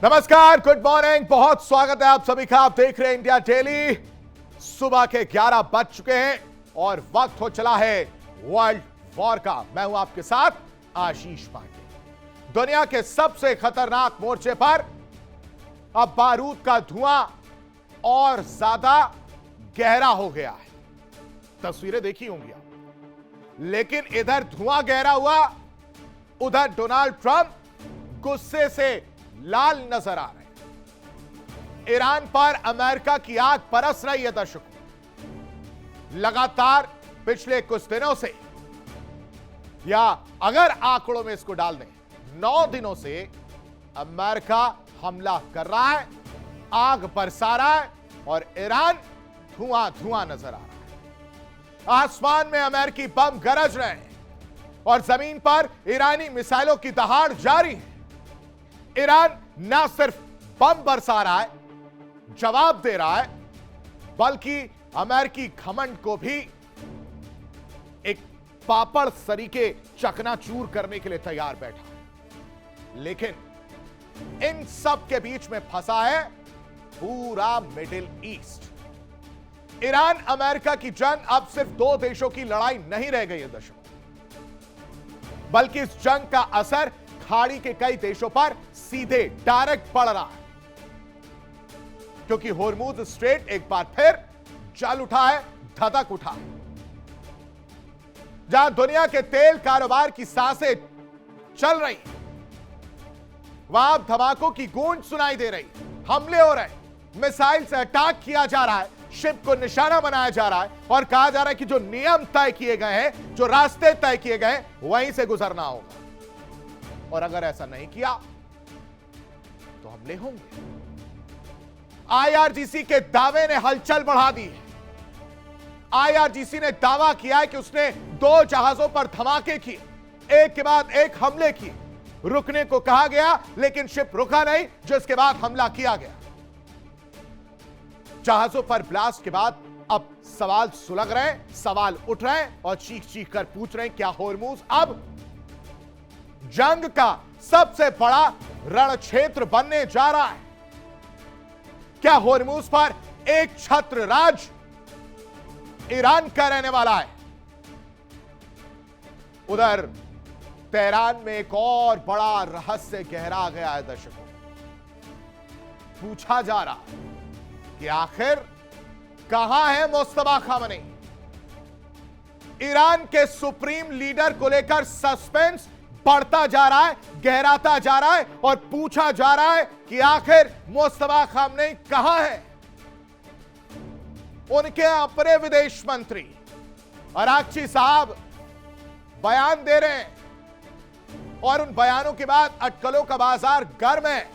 नमस्कार, good morning, बहुत स्वागत है आप सभी का। आप देख रहे हैं इंडिया डेली। सुबह के 11 बज चुके हैं और वक्त हो चला है वर्ल्ड वॉर का। मैं हूं आपके साथ आशीष पांडे। दुनिया के सबसे खतरनाक मोर्चे पर अब बारूद का धुआं और ज्यादा गहरा हो गया है। तस्वीरें देखी होंगी आप, लेकिन इधर धुआं गहरा हुआ, उधर डोनाल्ड ट्रंप गुस्से से लाल नजर आ रहे हैं। ईरान पर अमेरिका की आग बरस रही है दर्शकों। लगातार पिछले कुछ दिनों से, या अगर आंकड़ों में इसको डाल दें, 9 दिनों से अमेरिका हमला कर रहा है, आग बरसा रहा है और ईरान धुआं धुआं नजर आ रहा है। आसमान में अमेरिकी बम गरज रहे हैं और जमीन पर ईरानी मिसाइलों की दहाड़ जारी है। ईरान न सिर्फ बम बरसा रहा है, जवाब दे रहा है, बल्कि अमेरिकी घमंड को भी एक पापड़ सरीके चकनाचूर करने के लिए तैयार बैठा है। लेकिन इन सब के बीच में फंसा है पूरा मिडिल ईस्ट। ईरान अमेरिका की जंग अब सिर्फ 2 देशों की लड़ाई नहीं रह गई है दर्शकों, बल्कि इस जंग का असर खाड़ी के कई देशों पर सीधे डायरेक्ट पड़ रहा है, क्योंकि होर्मुज स्ट्रेट एक बार फिर जल उठा है, धधक उठा है। जहां दुनिया के तेल कारोबार की सांसें चल रही, वहां धमाकों की गूंज सुनाई दे रही, हमले हो रहे, मिसाइल से अटैक किया जा रहा है, शिप को निशाना बनाया जा रहा है और कहा जा रहा है कि जो नियम तय किए गए हैं, जो रास्ते तय किए गए हैं, वहीं से गुजरना होगा और अगर ऐसा नहीं किया तो हमले होंगे। आईआरजीसी के दावे ने हलचल बढ़ा दी है। आईआरजीसी ने दावा किया है कि उसने 2 जहाजों पर धमाके किए, एक के बाद एक हमले किए। रुकने को कहा गया, लेकिन शिप रुका नहीं, जिसके बाद हमला किया गया। जहाजों पर ब्लास्ट के बाद अब सवाल सुलग रहे हैं, सवाल उठ रहे हैं और चीख चीख कर पूछ रहे हैं, क्या होर्मुज अब जंग का सबसे बड़ा रण क्षेत्र बनने जा रहा है? क्या होर्मुज पर एक छत्र राज ईरान का रहने वाला है? उधर तेहरान में एक और बड़ा रहस्य गहरा गया है दर्शकों। पूछा जा रहा है कि आखिर कहां है मुस्तफा खामनेई? ईरान के सुप्रीम लीडर को लेकर सस्पेंस बढ़ता जा रहा है, गहराता जा रहा है और पूछा जा रहा है कि आखिर मुस्तफा खामनेई कहां है? उनके अपने विदेश मंत्री अरागची साहब बयान दे रहे हैं और उन बयानों के बाद अटकलों का बाजार गर्म है।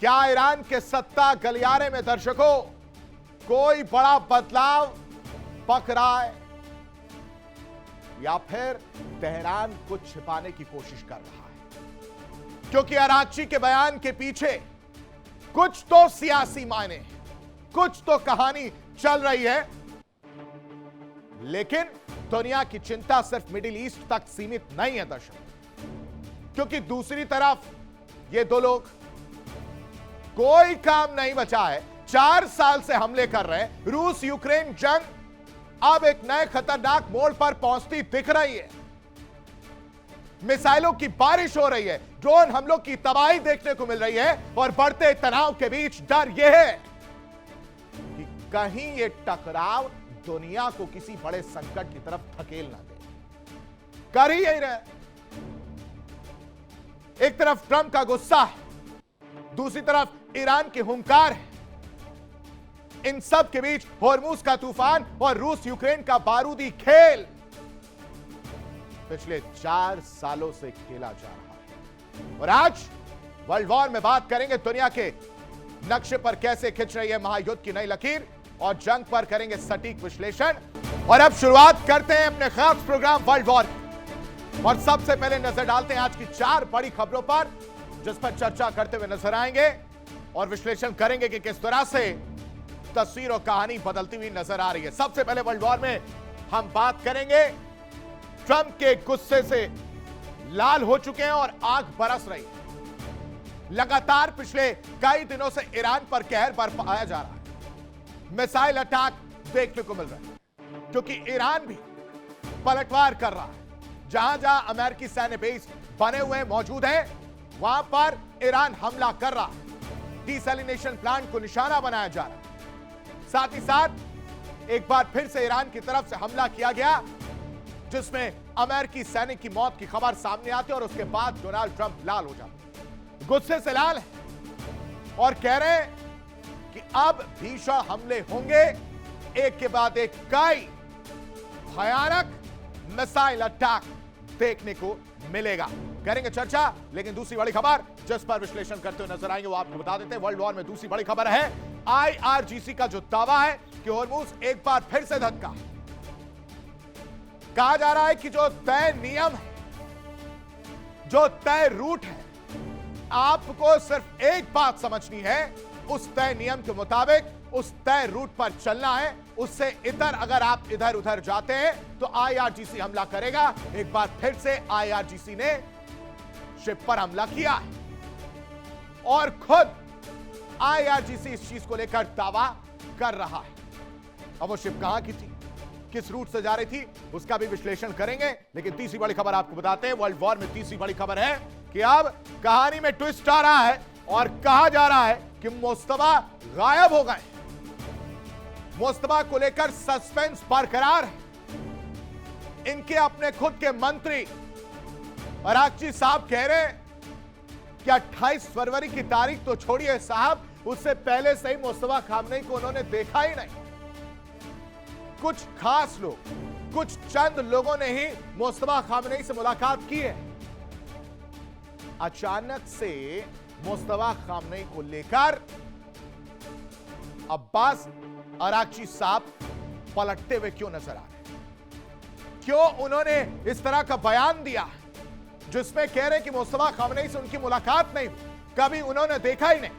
क्या ईरान के सत्ता गलियारे में दर्शकों कोई बड़ा बदलाव पक रहा है, या फिर तेहरान कुछ छिपाने की कोशिश कर रहा है? क्योंकि अरागची के बयान के पीछे कुछ तो सियासी मायने हैं, कुछ तो कहानी चल रही है। लेकिन दुनिया की चिंता सिर्फ मिडिल ईस्ट तक सीमित नहीं है दर्शकों, क्योंकि दूसरी तरफ ये 2 लोग, कोई काम नहीं बचा है, 4 साल से हमले कर रहे हैं। रूस यूक्रेन जंग अब एक नए खतरनाक मोड़ पर पहुंचती दिख रही है। मिसाइलों की बारिश हो रही है, ड्रोन हमलों की तबाही देखने को मिल रही है और बढ़ते तनाव के बीच डर यह है कि कहीं यह टकराव दुनिया को किसी बड़े संकट की तरफ धकेल ना दे। कर ही यही रहे। एक तरफ ट्रंप का गुस्सा है, दूसरी तरफ ईरान की हुंकार है। इन सब के बीच होर्मुज का तूफान और रूस यूक्रेन का बारूदी खेल पिछले 4 सालों से खेला जा रहा है। और आज वर्ल्ड वॉर में बात करेंगे दुनिया के नक्शे पर कैसे खिंच रही है महायुद्ध की नई लकीर, और जंग पर करेंगे सटीक विश्लेषण। और अब शुरुआत करते हैं अपने खास प्रोग्राम वर्ल्ड वॉर और सबसे पहले नजर डालते हैं आज की 4 बड़ी खबरों पर, जिस पर चर्चा करते हुए नजर आएंगे और विश्लेषण करेंगे कि किस तरह से तस्वीर और कहानी बदलती हुई नजर आ रही है। सबसे पहले वर्ल्ड वॉर में हम बात करेंगे ट्रंप के गुस्से से लाल हो चुके हैं और आग बरस रही है। लगातार पिछले कई दिनों से ईरान पर कहर बरपाया जा रहा है। मिसाइल अटैक देखने को मिल रहा है क्योंकि ईरान भी पलटवार कर रहा है। जहां जहां अमेरिकी सैन्य बेस बने हुए मौजूद हैं, वहां पर ईरान हमला कर रहा है। डिसैलिनेशन प्लांट को निशाना बनाया जा रहा है। साथ ही साथ एक बार फिर से ईरान की तरफ से हमला किया गया, जिसमें अमेरिकी सैनिक की मौत की खबर सामने आती है और उसके बाद डोनाल्ड ट्रंप लाल हो जाते, गुस्से से लाल है और कह रहे हैं कि अब भीषण हमले होंगे, एक के बाद एक कई भयानक मिसाइल अटैक देखने को मिलेगा। करेंगे चर्चा, लेकिन दूसरी बड़ी खबर जिस पर विश्लेषण करते हुए नजर आएंगे वो आपको बता देते हैं। वर्ल्ड वॉर में दूसरी बड़ी खबर है IRGC का जो दावा है कि हॉर्मुज एक बार फिर से धक्का। कहा जा रहा है कि जो तय नियम है, जो तय रूट है, आपको सिर्फ एक बात समझनी है, उस तय नियम के मुताबिक उस तय रूट पर चलना है। उससे इधर अगर आप इधर उधर जाते हैं तो IRGC हमला करेगा। एक बार फिर से IRGC ने शिप पर हमला किया है और खुद IRGC इस चीज को लेकर दावा कर रहा है। अब वो शिप कहां की थी, किस रूट से जा रही थी, उसका भी विश्लेषण करेंगे। लेकिन तीसरी बड़ी खबर आपको बताते हैं, वर्ल्ड वॉर में तीसरी बड़ी खबर है कि अब कहानी में ट्विस्ट आ रहा है और कहा जा रहा है कि मुस्तफा गायब हो गए। मुस्तफा को लेकर सस्पेंस बरकरार है। इनके अपने खुद के मंत्री अरागची साहब कह रहे हैं कि 28 फरवरी की तारीख तो छोड़िए साहब, उससे पहले से ही मुस्तफा खामनेई को उन्होंने देखा ही नहीं। कुछ खास लोग, कुछ चंद लोगों ने ही मुस्तफा खामनेई से मुलाकात की है। अचानक से मुस्तफा खामनेई को लेकर अब्बास अरागची साहब पलटते हुए क्यों नजर आ रहे हैं? क्यों उन्होंने इस तरह का बयान दिया जिसमें कह रहे हैं कि मुस्तफा खामनेई से उनकी मुलाकात नहीं, कभी उन्होंने देखा ही नहीं?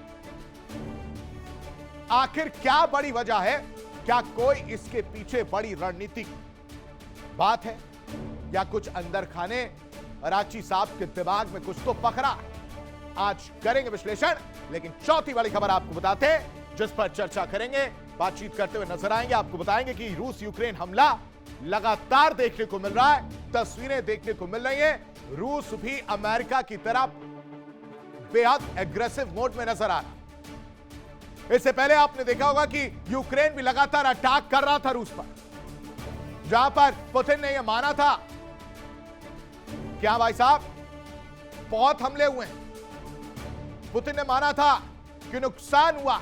आखिर क्या बड़ी वजह है? क्या कोई इसके पीछे बड़ी रणनीतिक बात है या कुछ अंदर खाने अरागची साहब के दिमाग में कुछ तो पकड़ा? आज करेंगे विश्लेषण, लेकिन चौथी वाली खबर आपको बताते हैं जिस पर चर्चा करेंगे, बातचीत करते हुए नजर आएंगे। आपको बताएंगे कि रूस यूक्रेन हमला लगातार देखने को मिल रहा है, तस्वीरें देखने को मिल रही हैं। रूस भी अमेरिका की तरफ बेहद एग्रेसिव मोड में नजर आ रहा है। इससे पहले आपने देखा होगा कि यूक्रेन भी लगातार अटैक कर रहा था रूस पर, जहां पर पुतिन ने यह माना था, क्या भाई साहब, बहुत हमले हुए हैं। पुतिन ने माना था कि नुकसान हुआ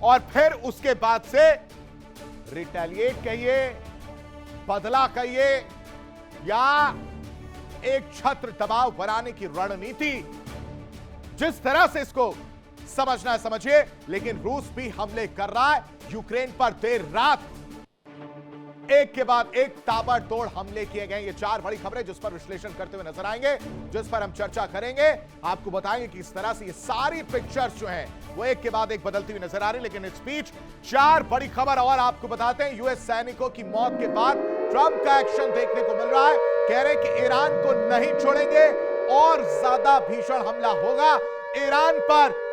और फिर उसके बाद से रिटेलिएट कहिए, बदला कहिए या एक छत्र दबाव बनाने की रणनीति, जिस तरह से इसको समझना है समझिए, लेकिन रूस भी हमले कर रहा है यूक्रेन पर। देर रात एक के बाद एक ताबड़तोड़ हमले किए गए। ये चार बड़ी खबरें जिस पर विश्लेषण करते हुए नजर आएंगे, जिस पर हम चर्चा करेंगे। आपको बताएंगे कि इस तरह से ये सारी पिक्चर्स जो हैं वो एक के बाद एक बदलती हुई नजर आ रही। लेकिन इस बीच चार बड़ी खबर और आपको बताते हैं। यूएस सैनिकों की मौत के बाद ट्रंप का एक्शन देखने को मिल रहा है। कह रहे कि ईरान को नहीं छोड़ेंगे और ज्यादा भीषण हमला होगा, ईरान पर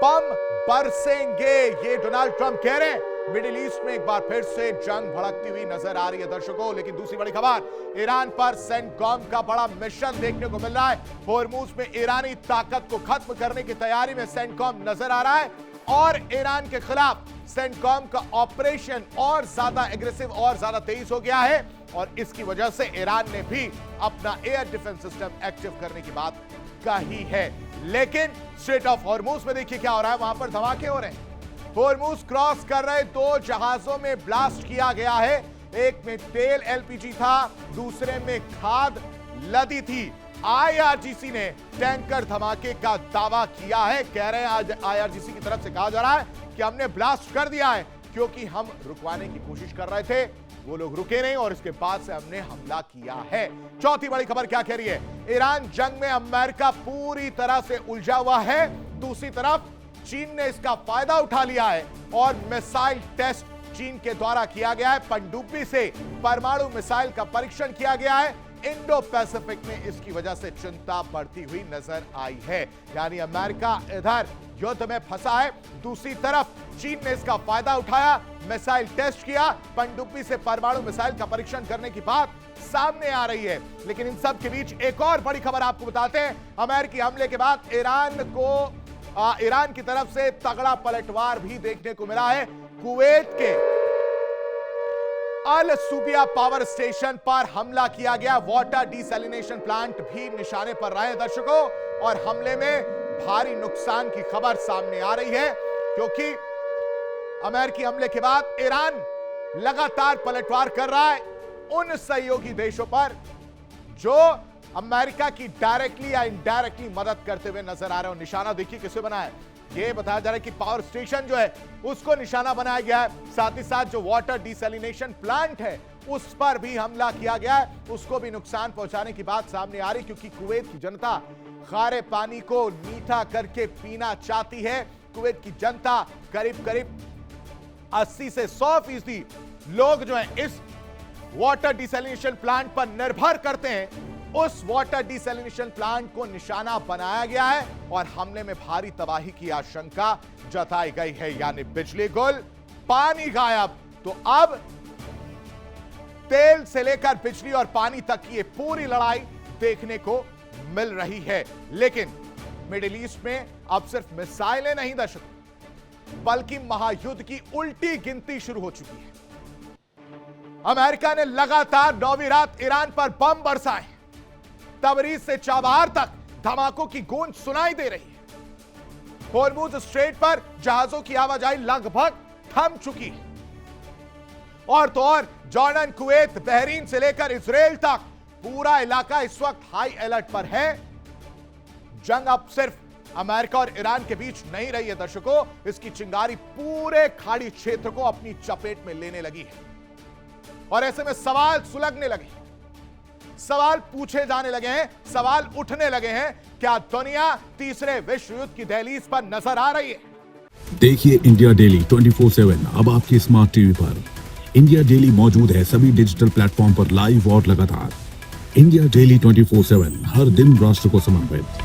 बम बरसेंगे, ये डोनाल्ड ट्रंप कह रहे हैं। मिडिल ईस्ट में एक बार फिर से जंग भड़कती हुई नजर आ रही है दर्शकों। लेकिन दूसरी बड़ी खबर, ईरान पर सेंटकॉम का बड़ा मिशन देखने को मिल रहा है। होर्मुज में ईरानी ताकत को खत्म करने की तैयारी में सेंटकॉम नजर आ रहा है और ईरान के खिलाफ सेंटकॉम का ऑपरेशन और ज्यादा एग्रेसिव और ज्यादा तेज हो गया है और इसकी वजह से ईरान ने भी अपना एयर डिफेंस सिस्टम एक्टिव करने की बात कही है। लेकिन स्ट्रेट ऑफ होर्मुज में देखिए क्या हो रहा है, वहां पर धमाके हो रहे हैं। होर्मुज क्रॉस कर रहे दो जहाजों में ब्लास्ट किया गया है। एक में तेल LPG था, दूसरे में खाद लदी थी। IRGC ने टैंकर धमाके का दावा किया है। कह रहे हैं आज IRGC की तरफ से कहा जा रहा है कि हमने ब्लास्ट कर दिया है क्योंकि हम रुकवाने की कोशिश कर रहे थे, वो लोग रुके नहीं और इसके बाद से हमने हमला किया है। चौथी बड़ी खबर क्या कह रही है, ईरान जंग में अमेरिका पूरी तरह से उलझा हुआ है। दूसरी तरफ चीन ने इसका फायदा उठा लिया है और मिसाइल टेस्ट चीन के द्वारा किया गया है। पनडुब्बी से परमाणु मिसाइल का परीक्षण किया गया है। इंडो पैसिफिक में इसकी वजह से चिंता बढ़ती हुई नजर आई है। यानी अमेरिका इधर युद्ध में फंसा है, दूसरी तरफ चीन ने इसका फायदा उठाया, मिसाइल टेस्ट किया, पनडुब्बी से परमाणु मिसाइल का परीक्षण करने की बात सामने आ रही है। लेकिन इन सब के बीच एक और बड़ी खबर आपको बताते हैं। अमेरिकी हमले के बाद ईरान की तरफ से तगड़ा पलटवार भी देखने को मिला है। कुवैत के अल सुबिया पावर स्टेशन पर हमला किया गया, वाटर डिसैलिनेशन प्लांट भी निशाने पर रहे दर्शकों, और हमले में भारी नुकसान की खबर सामने आ रही है, क्योंकि अमेरिकी हमले के बाद ईरान लगातार पलटवार कर रहा है उन सहयोगी देशों पर जो अमेरिका की डायरेक्टली या इनडायरेक्टली मदद करते हुए नजर आ रहे हो। निशाना देखिए किसे बनाया है, यह बताया जा रहा है कि पावर स्टेशन जो है उसको निशाना बनाया गया है, साथ ही साथ जो वाटर डिसैलिनेशन प्लांट है उस पर भी हमला किया गया है, उसको भी नुकसान पहुंचाने की बात सामने आ रही, क्योंकि कुवैत की जनता खारे पानी को मीठा करके पीना चाहती है। कुवैत की जनता करीब 80 से 100% लोग जो है इस वाटर डिसैलिनेशन प्लांट पर निर्भर करते हैं। उस वाटर डिसैलिनेशन प्लांट को निशाना बनाया गया है और हमले में भारी तबाही की आशंका जताई गई है। यानी बिजली गुल, पानी गायब, तो अब तेल से लेकर बिजली और पानी तक की ये पूरी लड़ाई देखने को मिल रही है। लेकिन मिडिल ईस्ट में अब सिर्फ मिसाइलें नहीं दर्शकों, बल्कि महायुद्ध की उल्टी गिनती शुरू हो चुकी है। अमेरिका ने लगातार 9वीं रात ईरान पर बम बरसाए, तबरीज से चाबहार तक धमाकों की गूंज सुनाई दे रही है। होर्मुज स्ट्रेट पर जहाजों की आवाजाही लगभग थम चुकी है, और तो और जॉर्डन, कुवैत, बहरीन से लेकर इजराइल तक पूरा इलाका इस वक्त हाई अलर्ट पर है। जंग अब सिर्फ अमेरिका और ईरान के बीच नहीं रही है दर्शकों, इसकी चिंगारी पूरे खाड़ी क्षेत्र को अपनी चपेट में लेने लगी है, और ऐसे में सवाल सुलगने लगे, सवाल पूछे जाने लगे हैं, सवाल उठने लगे हैं, क्या दुनिया तीसरे विश्व युद्ध की दहलीज पर नजर आ रही है? देखिए इंडिया डेली 24/7 अब आपके स्मार्ट टीवी पर। इंडिया डेली मौजूद है सभी डिजिटल प्लेटफॉर्म पर लाइव और लगातार। इंडिया डेली 24/7 हर दिन राष्ट्र को समर्पित।